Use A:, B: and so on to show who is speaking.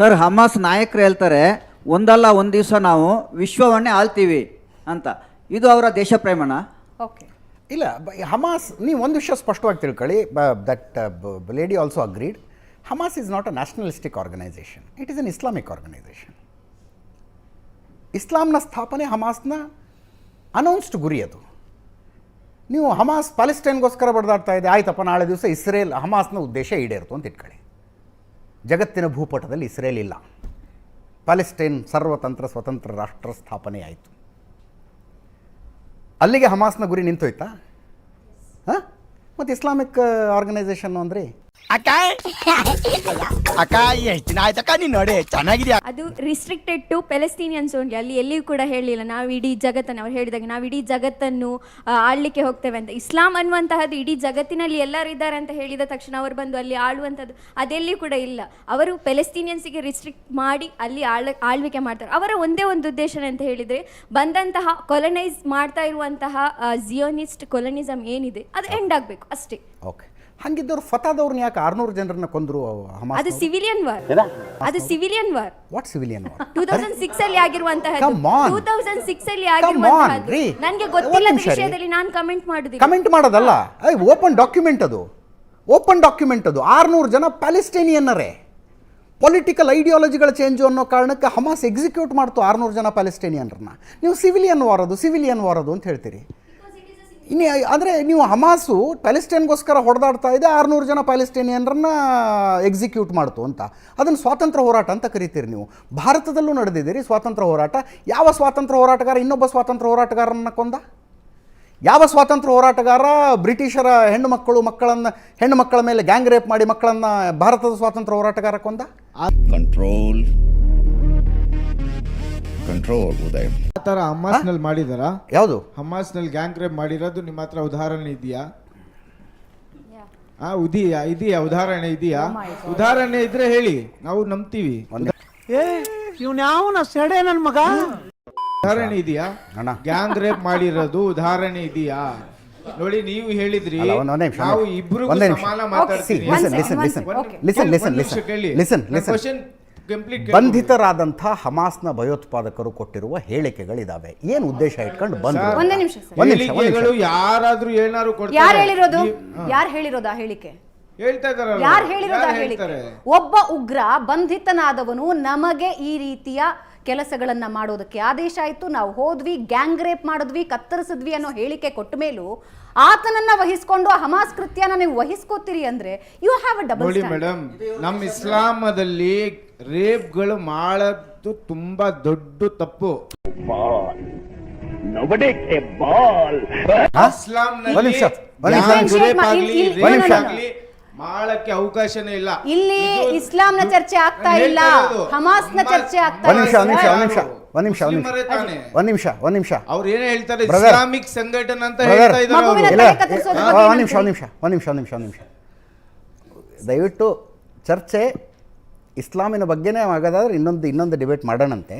A: Sir Hamas ನಾಯಕರು ಹೇಳ್ತಾರೆ ಒಂದಲ್ಲ ಒಂದು ದಿವಸ ನಾವು ವಿಶ್ವವನ್ನೇ ಆಳ್ತೀವಿ ಅಂತ. ಇದು ಅವರ ದೇಶ ಪ್ರೇಮನ?
B: ಓಕೆ,
C: ಇಲ್ಲ, ಹಮಾಸ್, ನೀವು ಒಂದು ವಿಷಯ ಸ್ಪಷ್ಟವಾಗಿ ತಿಳ್ಕೊಳ್ಳಿ. That lady also agreed. Hamas is not a nationalistic organisation, it is an Islamic organisation. ಇಸ್ಲಾಂನ ಸ್ಥಾಪನೆ ಹಮಾಸ್ನ ಅನೌನ್ಸ್ಡ್ ಗುರಿ ಅದು. ನೀವು ಹಮಾಸ್ ಪ್ಯಾಲೆಸ್ಟೈನ್ಗೋಸ್ಕರ ಬಡ್ದಾಡ್ತಾ ಇದೆ, ಆಯ್ತಪ್ಪ ನಾಳೆ ದಿವಸ ಇಸ್ರೇಲ್, ಹಮಾಸ್ನ ಉದ್ದೇಶ ಈಡೇರಿತು ಅಂತ ಇಟ್ಕೊಳ್ಳಿ. ಜಗತ್ತಿನ ಭೂಪಟದಲ್ಲಿ ಇಸ್ರೇಲ್ ಇಲ್ಲ, ಪ್ಯಾಲೆಸ್ಟೈನ್ ಸರ್ವತಂತ್ರ ಸ್ವತಂತ್ರ ರಾಷ್ಟ್ರ ಸ್ಥಾಪನೆ ಆಯಿತು. ಅಲ್ಲಿಗೆ ಹಮಾಸ್ನ ಗುರಿ ನಿಂತೋಯ್ತಾ? ಹಾಂ, ಮತ್ತು ಇಸ್ಲಾಮಿಕ್ ಆರ್ಗನೈಸೇಷನ್ ಅಂದರೆ
D: ಅದು ರಿಸ್ಟ್ರಿಕ್ಟೆಡ್ ಟು ಪ್ಯಾಲೆಸ್ತೀನಿಯನ್ಸ್ ಓನ್ಲಿ. ಅಲ್ಲಿ ಎಲ್ಲಿಯೂ ಕೂಡ ಹೇಳಿಲ್ಲ ನಾವು ಇಡೀ ಜಗತ್ತನ್ನು, ಅವ್ರು ಹೇಳಿದಾಗ ನಾವು ಇಡೀ ಜಗತ್ತನ್ನು ಆಳ್ಲಿಕ್ಕೆ ಹೋಗ್ತೇವೆ ಅಂತ. ಇಸ್ಲಾಂ ಅನ್ನುವಂತಹದ್ದು ಇಡೀ ಜಗತ್ತಿನಲ್ಲಿ ಎಲ್ಲರೂ ಇದ್ದಾರೆ ಅಂತ ಹೇಳಿದ ತಕ್ಷಣ ಅವರು ಬಂದು ಅಲ್ಲಿ ಆಳುವಂಥದ್ದು ಅದೆಲ್ಲಿಯೂ ಕೂಡ ಇಲ್ಲ. ಅವರು ಪ್ಯಾಲೆಸ್ತೀನಿಯನ್ಸಿಗೆ ರಿಸ್ಟ್ರಿಕ್ಟ್ ಮಾಡಿ ಅಲ್ಲಿ ಆಳ್ವಿಕೆ ಮಾಡ್ತಾರೆ. ಅವರ ಒಂದೇ ಒಂದು ಉದ್ದೇಶ ಅಂತ ಹೇಳಿದರೆ ಬಂದಂತಹ ಕೊಲನೈಸ್ ಮಾಡ್ತಾ ಇರುವಂತಹ ಜಿಯೋನಿಸ್ಟ್ ಕೊಲನಿಸಮ್ ಏನಿದೆ ಅದು ಎಂಡ್ ಆಗಬೇಕು ಅಷ್ಟೇ.
C: ಓಕೆ, ಹಂಗಿದ್ದವ್ರು ಫತಾದವ್ರನ್ನ ಯಾಕೆ 600 ಜನರನ್ನ ಕೊಂದ್ರು ಹಮಾಸ್?
D: ಅದು ಸಿವಿಲಿಯನ್ ವಾರ್. ಅದು civilian war.
C: What civilian war?
D: 2006 ಅಲ್ಲಿ ಆಗಿರುವಂತಹದ್ದು.
C: Come on.
D: 2006 ಅಲ್ಲಿ
C: Come on,
D: ಆಗಿರುವಂತಹದ್ದು.
C: ರೀ.
D: ನನಗೆ ಗೊತ್ತಿಲ್ಲದ
C: ಒಂದ್ ನಿಮಿಷ ರೀ.
D: ವಿಷಯದಲ್ಲಿ ನಾನು ಕಮೆಂಟ್ ಮಾಡುದಿಲ್ಲ.
C: ಕಮೆಂಟ್ ಮಾಡೋದಲ್ಲ, ಓಪನ್ ಡಾಕ್ಯುಮೆಂಟ್ ಅದು. ಓಪನ್ ಡಾಕ್ಯುಮೆಂಟ್ ಅದು. 600 ಜನ ಪ್ಯಾಲೆಸ್ಟೈನಿಯನ್ನರೇ. ಪೊಲಿಟಿಕಲ್ ಐಡಿಯಾಲಜಿಗಳ ಚೇಂಜು ಅನ್ನೋ ಕಾರಣಕ್ಕೆ ಹಮಾಸ್ ಎಕ್ಸಿಕ್ಯೂಟ್ ಮಾಡ್ತು 600 ಜನ ಪ್ಯಾಲೆಸ್ಟೈನಿಯನ್ರನ್ನ. ನೀವು ಸಿವಿಲಿಯನ್ ವಾರ್ ಅದು ಅಂತ ಹೇಳ್ತೀರಿ. ಇನ್ನು ಅಂದರೆ ನೀವು ಹಮಾಸು ಪ್ಯಾಲೆಸ್ಟೈನ್ಗೋಸ್ಕರ ಹೊಡೆದಾಡ್ತಾ ಇದೆ, 600 ಜನ ಪ್ಯಾಲೆಸ್ಟೈನಿಯನ್ರನ್ನ ಎಕ್ಸಿಕ್ಯೂಟ್ ಮಾಡ್ತು ಅಂತ. ಅದನ್ನು ಸ್ವಾತಂತ್ರ್ಯ ಹೋರಾಟ ಅಂತ ಕರಿತೀರಿ ನೀವು. ಭಾರತದಲ್ಲೂ ನಡೆದಿದ್ದೀರಿ ಸ್ವಾತಂತ್ರ್ಯ ಹೋರಾಟ. ಯಾವ ಸ್ವಾತಂತ್ರ್ಯ ಹೋರಾಟಗಾರ ಇನ್ನೊಬ್ಬ ಸ್ವಾತಂತ್ರ್ಯ ಹೋರಾಟಗಾರನ್ನ ಕೊಂದ? ಯಾವ ಸ್ವಾತಂತ್ರ್ಯ ಹೋರಾಟಗಾರ ಬ್ರಿಟಿಷರ ಹೆಣ್ಣು ಮಕ್ಕಳ ಮೇಲೆ ಗ್ಯಾಂಗ್ ರೇಪ್ ಮಾಡಿ ಮಕ್ಕಳನ್ನು ಭಾರತದ ಸ್ವಾತಂತ್ರ್ಯ ಹೋರಾಟಗಾರ ಕೊಂದ?
E: ಕಂಟ್ರೋಲ್ ಉದಯ್.
F: ಆ ಥರ ಹಮಾಸ್ನಲ್ಲಿ ಮಾಡಿದಾರಾ?
C: ಯಾವುದು?
F: ಹಮಾಸ್ನಲ್ಲಿ ಗ್ಯಾಂಗ್ ರೇಪ್ ಮಾಡಿರೋದು ನಿಮ್ಮ ಹತ್ರ ಉದಾಹರಣೆ ಇದೆಯಾ? ಇದೆಯಾ ಉದಾಹರಣೆ ಇದೆಯಾ? ಉದಾಹರಣೆ ಇದ್ರೆ ಹೇಳಿ, ನಾವು ನಂಬ್ತೀವಿ. ಉದಾಹರಣೆ ಇದೆಯಾ? ಗ್ಯಾಂಗ್ ರೇಪ್ ಮಾಡಿರೋದು ಉದಾಹರಣೆ ಇದೆಯಾ? ನೋಡಿ, ನೀವು ಹೇಳಿದ್ರಿ ನಾವು ಇಬ್ರು ಸಮಾನ ಮಾತಾಡ್ತೀವಿ.
C: ಬಂಧಿತರಾದಂಥ ಹಮಾಸ್ನ ಭಯೋತ್ಪಾದಕರು ಕೊಟ್ಟಿರುವ ಹೇಳಿಕೆಗಳಿದಾವೆ. ಏನು ಉದ್ದೇಶ ಇಟ್ಕೊಂಡು ಬಂದ್ರು?
B: ಒಂದೇ ನಿಮಿಷ ಸರ್.
F: ಹೇಳಿಕೆಗಳು ಯಾರಾದ್ರೂ ಏನಾದ್ರು
B: ಯಾರು ಹೇಳಿರೋದು? ಯಾರು ಹೇಳಿರೋದು ಆ ಹೇಳಿಕೆ?
F: ಹೇಳ್ತಾ ಇದಾರೆ.
B: ಯಾರು ಹೇಳಿರೋದು ಆ ಹೇಳಿಕೆ? ಒಬ್ಬ ಉಗ್ರ ಬಂಧಿತನಾದವನು ನಮಗೆ ಈ ರೀತಿಯ ಕೆಲಸಗಳನ್ನ ಮಾಡೋದಕ್ಕೆ ಆದೇಶ ಆಯ್ತು, ನಾವು ಹೋದ್ವಿ, ಗ್ಯಾಂಗ್ ರೇಪ್ ಮಾಡಿದ್ವಿ, ಕತ್ತರಿಸಿದ್ವಿ ಅನ್ನೋ ಹೇಳಿಕೆ ಕೊಟ್ಟ ಮೇಲೂ ಆತನನ್ನ ವಹಿಸ್ಕೊಂಡು ಆ ಹಮಾಸ್ ಕೃತ್ಯನ ನೀವು ವಹಿಸ್ಕೋತೀರಿ ಅಂದ್ರೆ ಯು ಹ್ಯಾವ್ ಅ ಡಬಲ್
F: ನೋಡಿ ಮೇಡಮ್, ನಮ್ಮ ಇಸ್ಲಾಮದಲ್ಲಿ ರೇಪ್ಗಳು ಮಾಡೋದು ತುಂಬಾ ದೊಡ್ಡ ತಪ್ಪು. ಮಾಡಕ್ಕೆ ಅವಕಾಶನೇ ಇಲ್ಲ.
B: ಇಲ್ಲಿ ಇಸ್ಲಾಂನ ಚರ್ಚೆ ಆಗ್ತಾ ಇಲ್ಲ, ಹಮಾಸ್ನ ಚರ್ಚೆ ಆಗ್ತಾ
C: ಒಂದ್ ನಿಮಿಷ
F: ಅವ್ರು ಏನ್ ಹೇಳ್ತಾರೆ, ಇಸ್ಲಾಮಿಕ್ ಸಂಘಟನೆ ಅಂತ ಹೇಳ್ತಾ
C: ನಿಮಿಷ ದಯವಿಟ್ಟು ಚರ್ಚೆ ಇಸ್ಲಾಮಿನ ಬಗ್ಗೆನೇ ಆಗೋದಾದ್ರೆ ಇನ್ನೊಂದು ಡಿಬೇಟ್ ಮಾಡೋಣಂತೆ.